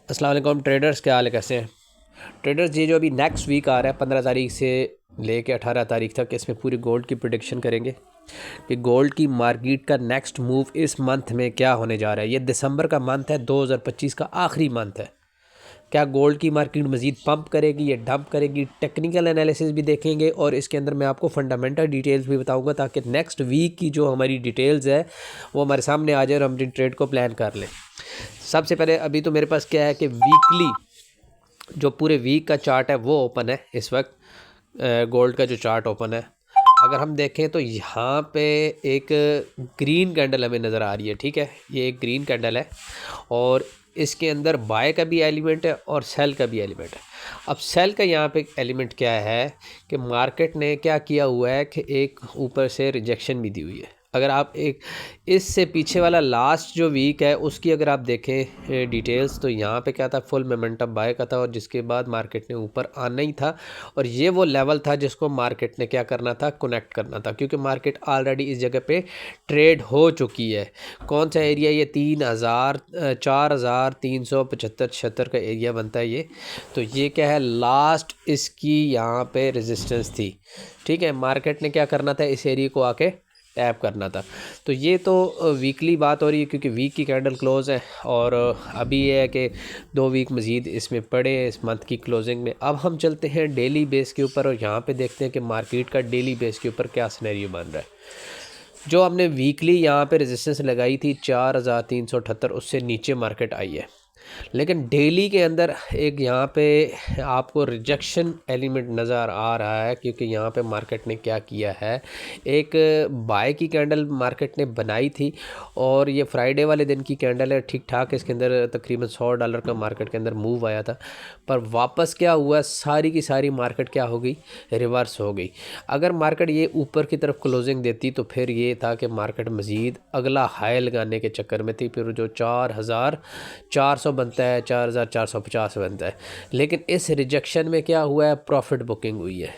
अस्सलाम वालेकुम ट्रेडर्स, क्या हाल है, कैसे हैं ट्रेडर्स। ये जो अभी नेक्स्ट वीक आ रहा है 15 तारीख से लेके 18 तारीख तक, इसमें पूरी गोल्ड की प्रिडिक्शन करेंगे कि गोल्ड की मार्केट का नेक्स्ट मूव इस मंथ में क्या होने जा रहा है। ये दिसंबर का मंथ है, 2025 का आखिरी मंथ है। क्या गोल्ड की मार्केट मज़ीद पंप करेगी या डंप करेगी, टेक्निकल एनालिसिस भी देखेंगे और इसके अंदर मैं आपको फंडामेंटल डिटेल्स भी बताऊंगा ताकि नेक्स्ट वीक की जो हमारी डिटेल्स है वो हमारे सामने आ जाए और हम अपनी ट्रेड को प्लान कर लें। सबसे पहले अभी तो मेरे पास क्या है कि वीकली जो पूरे वीक का चार्ट है वो ओपन है इस वक्त। गोल्ड का जो चार्ट ओपन है, अगर हम देखें तो यहाँ पे एक ग्रीन कैंडल हमें नज़र आ रही है। ठीक है, ये एक ग्रीन कैंडल है और इसके अंदर बाय का भी एलिमेंट है और सेल का भी एलिमेंट है। अब सेल का यहाँ पे एलिमेंट क्या है कि मार्केट ने क्या किया हुआ है कि एक ऊपर से रिजेक्शन भी दी हुई है। अगर आप एक इससे पीछे वाला लास्ट जो वीक है उसकी अगर आप देखें डिटेल्स, तो यहाँ पे क्या था, फुल मोमेंटम बाय का था और जिसके बाद मार्केट ने ऊपर आना ही था और ये वो लेवल था जिसको मार्केट ने क्या करना था, कनेक्ट करना था, क्योंकि मार्केट ऑलरेडी इस जगह पे ट्रेड हो चुकी है। कौन सा एरिया, ये 3000 4375 76 का एरिया बनता है ये। तो ये क्या है, लास्ट इसकी यहाँ पे रेजिस्टेंस थी। ठीक है, मार्केट ने क्या करना था, इस एरिया को आके टैप करना था। तो ये तो वीकली बात हो रही है क्योंकि वीक की कैंडल क्लोज़ है और अभी ये है कि 2 वीक मज़ीद इसमें पड़े हैं इस मंथ की क्लोजिंग में। अब हम चलते हैं डेली बेस के ऊपर और यहाँ पे देखते हैं कि मार्केट का डेली बेस के ऊपर क्या सिनेरियो बन रहा है। जो हमने वीकली यहाँ पे रेजिस्टेंस लगाई थी 4378, उससे नीचे मार्केट आई है, लेकिन डेली के अंदर एक यहाँ पे आपको रिजेक्शन एलिमेंट नज़र आ रहा है क्योंकि यहाँ पे मार्केट ने क्या किया है, एक बाय की कैंडल मार्केट ने बनाई थी और ये फ्राइडे वाले दिन की कैंडल है। ठीक ठाक इसके अंदर तकरीबन $100 का मार्केट के अंदर मूव आया था, पर वापस क्या हुआ, सारी की सारी मार्केट क्या हो गई, रिवर्स हो गई। अगर मार्केट ये ऊपर की तरफ क्लोजिंग देती तो फिर ये था कि मार्केट मज़ीद अगला हाई लगाने के चक्कर में थी, फिर जो 4400 बनता है, 4450 बनता है। लेकिन इस रिजेक्शन में क्या हुआ है, प्रॉफिट बुकिंग हुई है।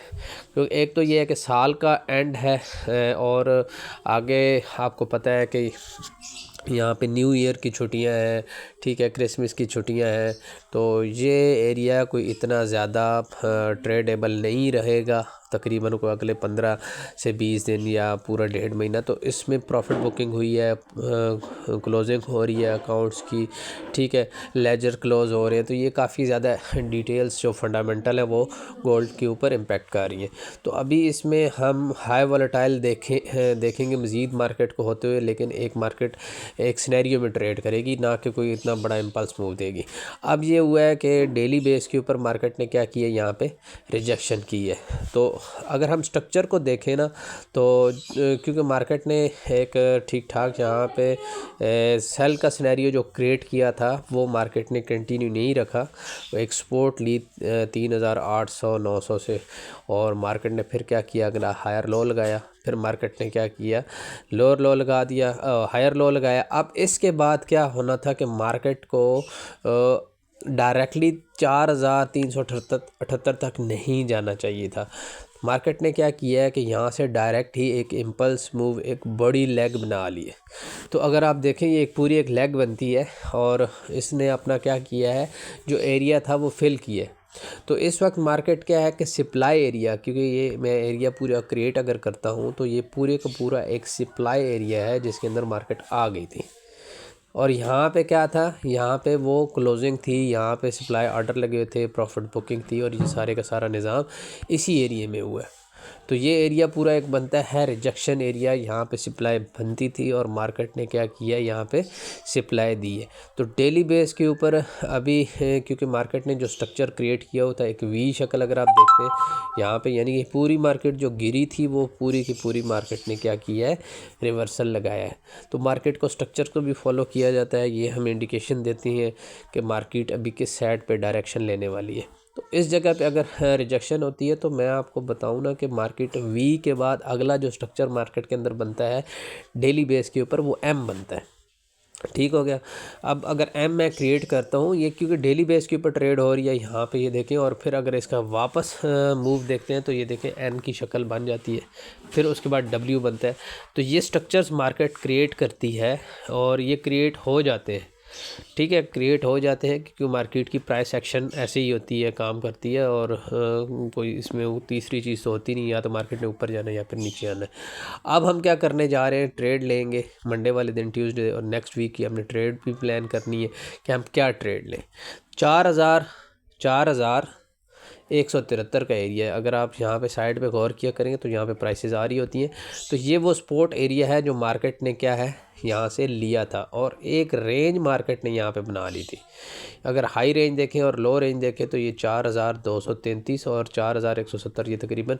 क्योंकि एक तो ये है कि साल का एंड है और आगे आपको पता है कि यहाँ पे न्यू ईयर की छुट्टियां हैं, ठीक है, क्रिसमस की छुट्टियां हैं, तो ये एरिया कोई इतना ज़्यादा ट्रेडेबल नहीं रहेगा तकरीबन को अगले 15 से 20 दिन या पूरा 1.5 महीना। तो इसमें प्रॉफिट बुकिंग हुई है, क्लोजिंग हो रही है अकाउंट्स की, ठीक है, लेजर क्लोज हो रहे हैं। तो ये काफ़ी ज़्यादा डिटेल्स जो फंडामेंटल है वो गोल्ड के ऊपर इम्पेक्ट कर रही हैं। तो अभी इसमें हम हाई वॉलेटाइल देखेंगे मज़ीद मार्केट को होते हुए, लेकिन एक मार्केट एक सिनेरियो में ट्रेड करेगी, ना कि कोई इतना बड़ा इम्पल्स मूव देगी। अब ये हुआ है कि डेली बेस के ऊपर मार्केट ने क्या किया, यहाँ पे रिजेक्शन की है। तो अगर हम स्ट्रक्चर को देखें ना, तो क्योंकि मार्केट ने एक ठीक ठाक यहाँ पे सेल का सिनेरियो जो क्रिएट किया था वो मार्केट ने कंटिन्यू नहीं रखा, वो एक सपोर्ट ली 3800 900 से, और मार्केट ने फिर क्या किया, अगला हायर लो लगाया, फिर मार्केट ने क्या किया, लोअर लो लगा दिया, हायर लो लगाया। अब इसके बाद क्या होना था कि मार्केट को डायरेक्टली 4378 तक नहीं जाना चाहिए था। मार्केट ने क्या किया है कि यहाँ से डायरेक्ट ही एक इम्पल्स मूव, एक बड़ी लेग बना ली है। तो अगर आप देखें ये एक पूरी एक लेग बनती है और इसने अपना क्या किया है, जो एरिया था वो फिल किया है। तो इस वक्त मार्केट क्या है कि सप्लाई एरिया, क्योंकि ये मैं एरिया पूरा क्रिएट अगर करता हूँ तो ये पूरे का पूरा एक सप्लाई एरिया है जिसके अंदर मार्केट आ गई थी। और यहाँ पे क्या था, यहाँ पे वो क्लोजिंग थी, यहाँ पे सप्लाई ऑर्डर लगे हुए थे, प्रॉफिट बुकिंग थी और ये सारे का सारा निज़ाम इसी एरिया में हुआ है। तो ये एरिया पूरा एक बनता है रिजेक्शन एरिया, यहाँ पे सप्लाई बनती थी और मार्केट ने क्या किया, यहाँ पे सप्लाई दी है। तो डेली बेस के ऊपर अभी क्योंकि मार्केट ने जो स्ट्रक्चर क्रिएट किया होता है एक वी शक्ल, अगर आप देखते हैं यहाँ पे, यानी कि पूरी मार्केट जो गिरी थी वो पूरी की पूरी मार्केट ने क्या किया है, रिवर्सल लगाया है। तो मार्केट को स्ट्रक्चर को भी फॉलो किया जाता है, ये हमें इंडिकेशन देती हैं कि मार्केट अभी किस साइड पे डायरेक्शन लेने वाली है। तो इस जगह पे अगर रिजेक्शन होती है तो मैं आपको बताऊं ना कि मार्केट वी के बाद अगला जो स्ट्रक्चर मार्केट के अंदर बनता है डेली बेस के ऊपर, वो एम बनता है। ठीक हो गया। अब अगर एम मैं क्रिएट करता हूँ, ये क्योंकि डेली बेस के ऊपर ट्रेड हो रही है, यहाँ पे ये देखें, और फिर अगर इसका वापस मूव देखते हैं तो ये देखें एन की शक्ल बन जाती है, फिर उसके बाद डब्ल्यू बनता है। तो ये स्ट्रक्चर्स मार्केट क्रिएट करती है और ये क्रिएट हो जाते हैं। ठीक है, क्रिएट हो जाते हैं क्योंकि मार्केट की प्राइस एक्शन ऐसे ही होती है, काम करती है। और कोई इसमें वो तीसरी चीज़ तो होती नहीं, या तो मार्केट ने ऊपर जाना है या फिर नीचे आना है। अब हम क्या करने जा रहे हैं, ट्रेड लेंगे मंडे वाले दिन, ट्यूसडे, और नेक्स्ट वीक की हमने ट्रेड भी प्लान करनी है कि हम क्या ट्रेड लें। 4,173 का एरिया है। अगर आप यहाँ पे साइड पे गौर किया करेंगे तो यहाँ पे प्राइसेस आ रही होती हैं। तो ये वो स्पॉट एरिया है जो मार्केट ने क्या है यहाँ से लिया था, और एक रेंज मार्केट ने यहाँ पे बना ली थी। अगर हाई रेंज देखें और लो रेंज देखें तो ये 4,233 और 4,170, ये तकरीबन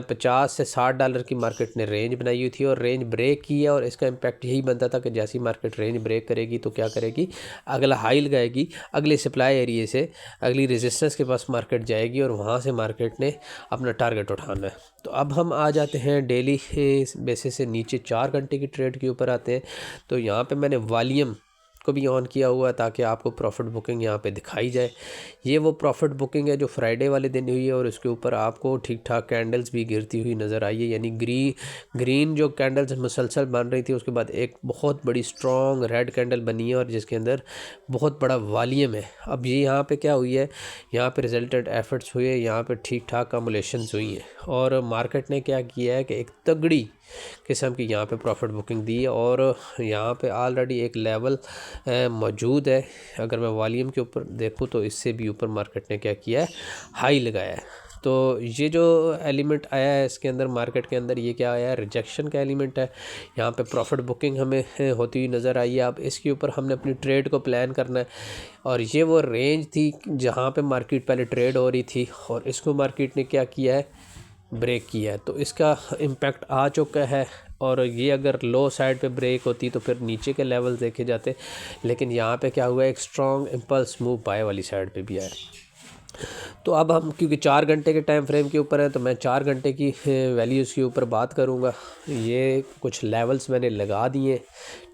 50 से 60 डॉलर की मार्केट ने रेंज बनाई हुई थी, और रेंज ब्रेक की है। और इसका इम्पैक्ट यही बनता था कि जैसी मार्केट रेंज ब्रेक करेगी तो क्या करेगी, अगला हाई लगाएगी, अगले सप्लाई एरिए से अगली रेजिस्टेंस के पास मार्केट जाएगी, और वहाँ से मार्केट ने अपना टारगेट उठाना है। तो अब हम आ जाते हैं डेली बेसिस से नीचे 4 घंटे की ट्रेड के ऊपर आते हैं। तो यहाँ पे मैंने वॉल्यूम को भी ऑन किया हुआ है ताकि आपको प्रॉफिट बुकिंग यहाँ पे दिखाई जाए। ये वो प्रॉफिट बुकिंग है जो फ्राइडे वाले दिन हुई है, और इसके ऊपर आपको ठीक ठाक कैंडल्स भी गिरती हुई नज़र आई है। यानी ग्रीन जो कैंडल्स मुसलसल बन रही थी, उसके बाद एक बहुत बड़ी स्ट्रॉन्ग रेड कैंडल बनी है, और जिसके अंदर बहुत बड़ा वॉल्यूम है। अब ये यहाँ पे क्या हुई है, यहाँ पे रिजल्टेंट एफर्ट्स हुए, यहाँ पे ठीक ठाक कमुलेशंस हुई हैं, और मार्केट ने क्या किया है कि एक तगड़ी किस्म की यहाँ पे प्रॉफिट बुकिंग दी है। और यहाँ पे ऑलरेडी एक लेवल मौजूद है। अगर मैं वॉल्यूम के ऊपर देखूँ तो इससे भी ऊपर मार्केट ने क्या किया है, हाई लगाया है। तो ये जो एलिमेंट आया है इसके अंदर, मार्केट के अंदर, ये क्या आया है, रिजेक्शन का एलिमेंट है। यहाँ पे प्रॉफिट बुकिंग हमें होती हुई नज़र आई है। अब इसके ऊपर हमने अपनी ट्रेड को प्लान करना है, और ये वो रेंज थी जहाँ पे मार्केट पहले ट्रेड हो रही थी, और इसको मार्केट ने क्या किया है, ब्रेक किया है। तो इसका इम्पैक्ट आ चुका है, और ये अगर लो साइड पे ब्रेक होती तो फिर नीचे के लेवल देखे जाते, लेकिन यहाँ पे क्या हुआ, एक स्ट्रॉन्ग इम्पल्स मूव बाय वाली साइड पे भी आया। तो अब हम क्योंकि 4 घंटे के टाइम फ्रेम के ऊपर है, तो मैं 4 घंटे की वैल्यूज़ के ऊपर बात करूँगा। ये कुछ लेवल्स मैंने लगा दिए,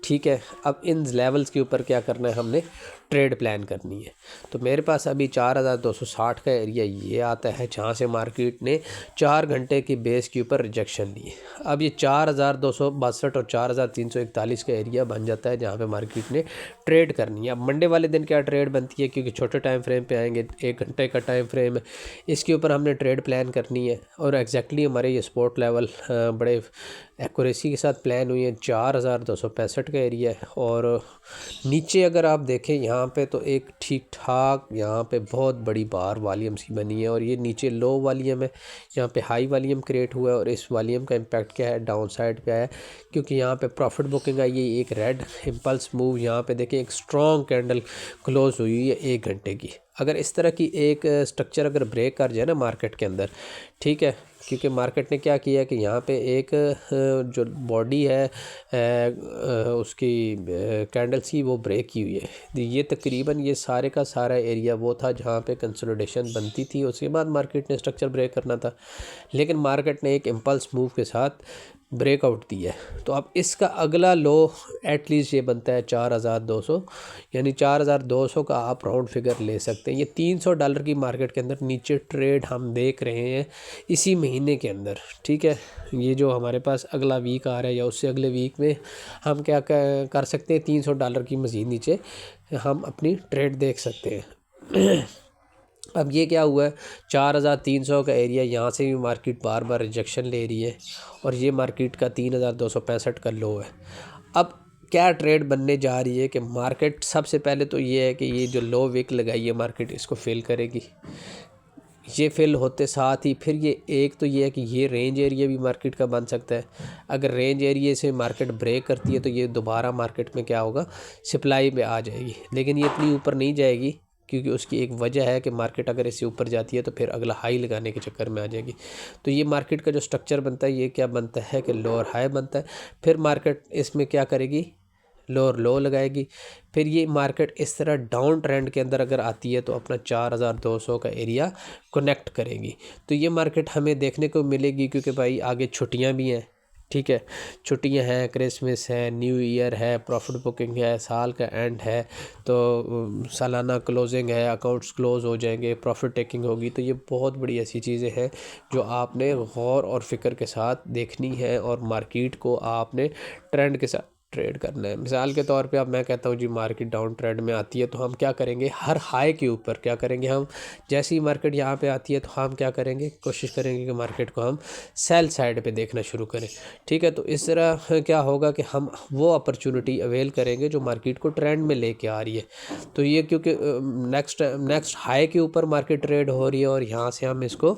ठीक है। अब इन लेवल्स के ऊपर क्या करना है, हमने ट्रेड प्लान करनी है। तो मेरे पास अभी 4,260 का एरिया ये आता है, जहाँ से मार्केट ने 4 घंटे की बेस के ऊपर रिजेक्शन ली। अब ये 4,262 और 4,341 का एरिया बन जाता है जहाँ पे मार्केट ने ट्रेड करनी है। अब मंडे वाले दिन क्या ट्रेड बनती है, क्योंकि छोटे टाइम फ्रेम पे आएंगे, 1 घंटे का टाइम फ्रेम है, इसके ऊपर हमने ट्रेड प्लान करनी है। और एग्जैक्टली हमारे ये स्पॉट लेवल बड़े एक्यूरेसी के साथ प्लान हुई है। 4,265 का एरिया है, और नीचे अगर आप देखें यहाँ पे तो एक ठीक ठाक यहाँ पे बहुत बड़ी बार वॉल्यूम्स की बनी है, और ये नीचे लो वॉल्यूम है, यहाँ पे हाई वॉल्यूम क्रिएट हुआ है। और इस वॉल्यूम का इम्पैक्ट क्या है, डाउन साइड पे है, क्योंकि यहाँ पे प्रॉफिट बुकिंग आई है। एक रेड इम्पल्स मूव, यहाँ पे देखें एक स्ट्रॉन्ग कैंडल क्लोज हुई है 1 घंटे की। अगर इस तरह की एक स्ट्रक्चर अगर ब्रेक कर जाए ना मार्केट के अंदर, ठीक है, क्योंकि मार्केट ने क्या किया कि यहाँ पे एक जो बॉडी है उसकी कैंडल्स की, वो ब्रेक की हुई है। ये तकरीबन ये सारे का सारा एरिया वो था जहाँ पे कंसोलिडेशन बनती थी। उसके बाद मार्केट ने स्ट्रक्चर ब्रेक करना था, लेकिन मार्केट ने एक इम्पल्स मूव के साथ ब्रेकआउट दिया है। तो अब इसका अगला लो एटलीस्ट ये बनता है 4,200, यानी 4,200 का आप राउंड फिगर ले सकते हैं। ये $300 की मार्केट के अंदर नीचे ट्रेड हम देख रहे हैं इसी महीने के अंदर, ठीक है। ये जो हमारे पास अगला वीक आ रहा है या उससे अगले वीक में हम क्या कर सकते हैं, $300 की मज़ीद नीचे हम अपनी ट्रेड देख सकते हैं। अब ये क्या हुआ है, 4,300 का एरिया, यहाँ से भी मार्केट बार बार रिजेक्शन ले रही है, और ये मार्केट का 3,265 का लो है। अब क्या ट्रेड बनने जा रही है कि मार्केट सबसे पहले तो ये है कि ये जो लो विक लगाई है मार्केट, इसको फिल करेगी। ये फिल होते साथ ही फिर ये एक तो ये है कि ये रेंज एरिया भी मार्केट का बन सकता है। अगर रेंज एरिया से मार्केट ब्रेक करती है तो ये दोबारा मार्केट में क्या होगा, सप्लाई में आ जाएगी, लेकिन ये इतनी ऊपर नहीं जाएगी, क्योंकि उसकी एक वजह है कि मार्केट अगर इससे ऊपर जाती है तो फिर अगला हाई लगाने के चक्कर में आ जाएगी। तो ये मार्केट का जो स्ट्रक्चर बनता है, ये क्या बनता है कि लोअर हाई बनता है, फिर मार्केट इसमें क्या करेगी, लोअर लो लगाएगी। फिर ये मार्केट इस तरह डाउन ट्रेंड के अंदर अगर आती है तो अपना 4,200 का एरिया कनेक्ट करेगी। तो ये मार्केट हमें देखने को मिलेगी, क्योंकि भाई आगे छुट्टियां भी हैं, ठीक है, छुट्टियां हैं, क्रिसमस है, न्यू ईयर है, प्रॉफिट बुकिंग है, साल का एंड है, तो सालाना क्लोजिंग है, अकाउंट्स क्लोज हो जाएंगे, प्रॉफिट टेकिंग होगी। तो ये बहुत बड़ी ऐसी चीज़ें हैं जो आपने गौर और फिक्र के साथ देखनी है, और मार्केट को आपने ट्रेंड के साथ ट्रेड करना है। मिसाल के तौर पे अब मैं कहता हूँ जी मार्केट डाउन ट्रेंड में आती है तो हम क्या करेंगे, हर हाई के ऊपर क्या करेंगे हम, जैसे ही मार्केट यहाँ पे आती है तो हम क्या करेंगे, कोशिश करेंगे कि मार्केट को हम सेल साइड पे देखना शुरू करें। ठीक है, तो इस तरह क्या होगा कि हम वो अपॉर्चुनिटी अवेल करेंगे जो मार्केट को ट्रेंड में लेके आ रही है। तो ये क्योंकि नेक्स्ट हाई के ऊपर मार्केट ट्रेड हो रही है और यहाँ से हम इसको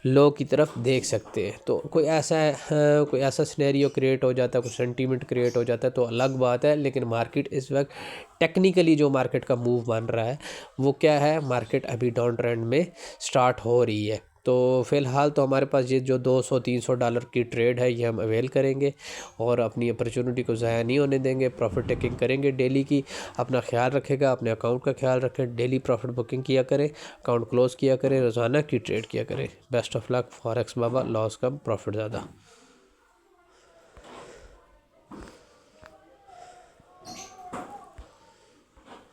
लो की तरफ देख सकते हैं। तो कोई ऐसा सिनेरियो क्रिएट हो जाता है, कोई सेंटीमेंट क्रिएट हो जाता है तो अलग बात है, लेकिन मार्केट इस वक्त टेक्निकली जो मार्केट का मूव बन रहा है वो क्या है, मार्केट अभी डाउन ट्रेंड में स्टार्ट हो रही है। तो फ़िलहाल तो हमारे पास ये जो $200-300 की ट्रेड है ये हम अवेल करेंगे और अपनी अपॉर्चुनिटी को ज़ाया नहीं होने देंगे, प्रॉफिट टेकिंग करेंगे डेली की। अपना ख्याल रखेगा, अपने अकाउंट का ख्याल रखें, डेली प्रॉफिट बुकिंग किया करें, अकाउंट क्लोज़ किया करें, रोज़ाना की ट्रेड किया करें। Best of luck, forex Baba, loss come profit ज़्यादा।